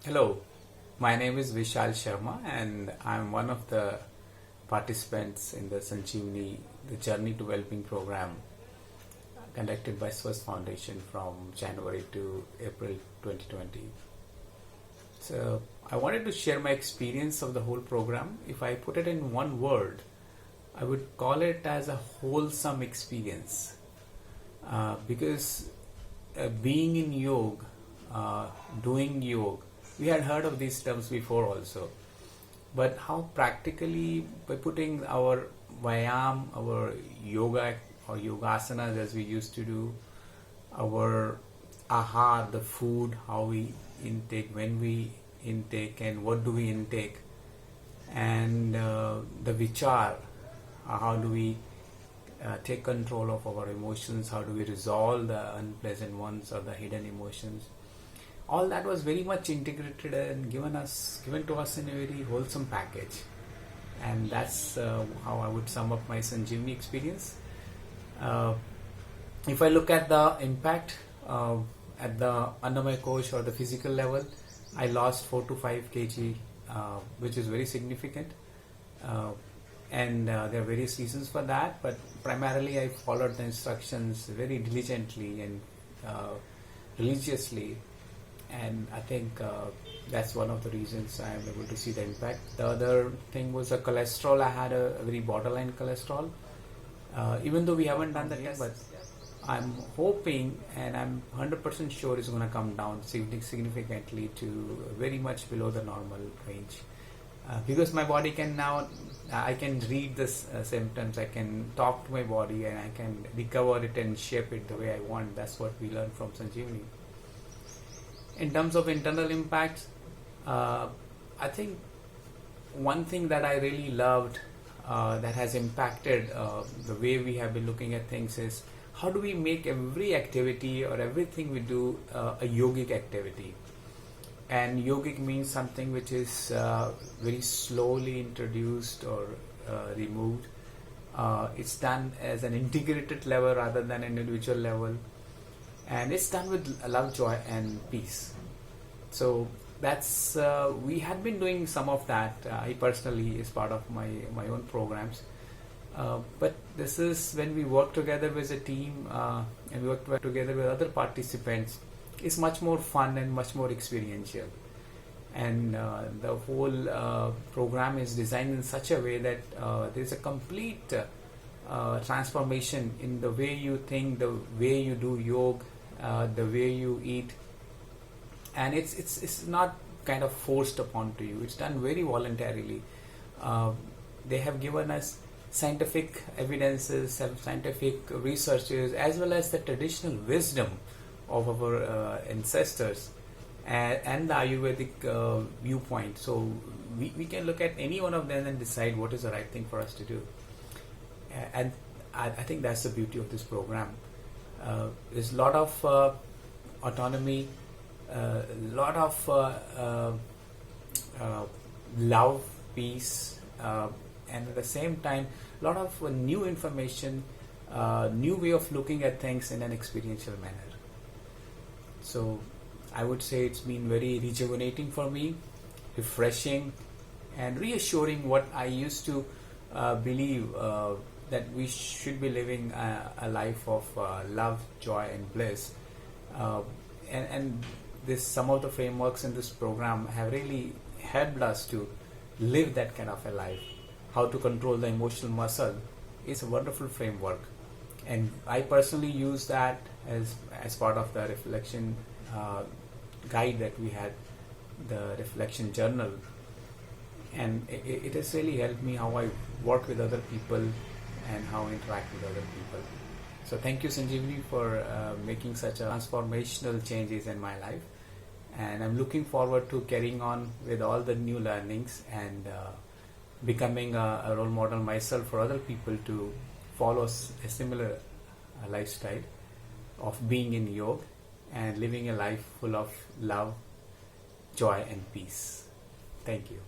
Hello, my name is Vishal Sharma and I'm one of the participants in the Sanjeevani, the Journey to Wellbeing program conducted by Swast Foundation from January to April 2020. So I wanted to share my experience of the whole program. If I put it in one word, I would call it as a wholesome experience because being in yoga, doing yoga, we had heard of these terms before also, but how practically by putting our vyam, our yoga or yogasanas as we used to do, our ahar, the food, how we intake, when we intake, and what do we intake, and the vichar, how do we take control of our emotions, how do we resolve the unpleasant ones or the hidden emotions. All that was very much integrated and given to us in a very wholesome package, and that's how I would sum up my Sanjeevani experience. If I look at the impact at the Annamaya Kosh or the physical level, I lost 4 to 5 kg, which is very significant, and there are various reasons for that, but primarily I followed the instructions very diligently and religiously, and I think that's one of the reasons I am able to see the impact. The other thing was the cholesterol. I had a very borderline cholesterol, even though we haven't done the test, but I'm hoping and I'm 100% sure it's going to come down significantly to very much below the normal range, because my body can now, I can read the symptoms, I can talk to my body and I can recover it and shape it the way I want. That's what we learned from Sanjeevani. In terms of internal impacts, I think one thing that I really loved that has impacted the way we have been looking at things is how do we make every activity or everything we do a yogic activity. And yogic means something which is very slowly introduced or removed. It's done as an integrated level rather than an individual level, and it's done with love, joy and peace. So that's we had been doing some of that. I personally is part of my own programs, but this is when we work together as a team and we work together with other participants. It's much more fun and much more experiential, and the whole program is designed in such a way that there's a complete transformation in the way you think, the way you do yoga, the way you eat, and it's not kind of forced upon to you. It's done very voluntarily. They have given us scientific evidences, scientific researches, as well as the traditional wisdom of our ancestors and the Ayurvedic viewpoint. So we can look at any one of them and decide what is the right thing for us to do. And I think that's the beauty of this program. There's a lot of autonomy, a lot of love, peace, and at the same time, a lot of new information, new way of looking at things in an experiential manner. So I would say it's been very rejuvenating for me, refreshing, and reassuring what I used to believe that we should be living a life of love, joy, and bliss. And this, some of the frameworks in this program have really helped us to live that kind of a life. How to control the emotional muscle is a wonderful framework, and I personally use that as part of the reflection guide that we had, the reflection journal, and it has really helped me how I work with other people and how I interact with other people. So thank you, Sanjeevani, for making such a transformational changes in my life, and I'm looking forward to carrying on with all the new learnings and becoming a role model myself for other people to follow a similar lifestyle of being in yoga and living a life full of love, joy and peace. Thank you.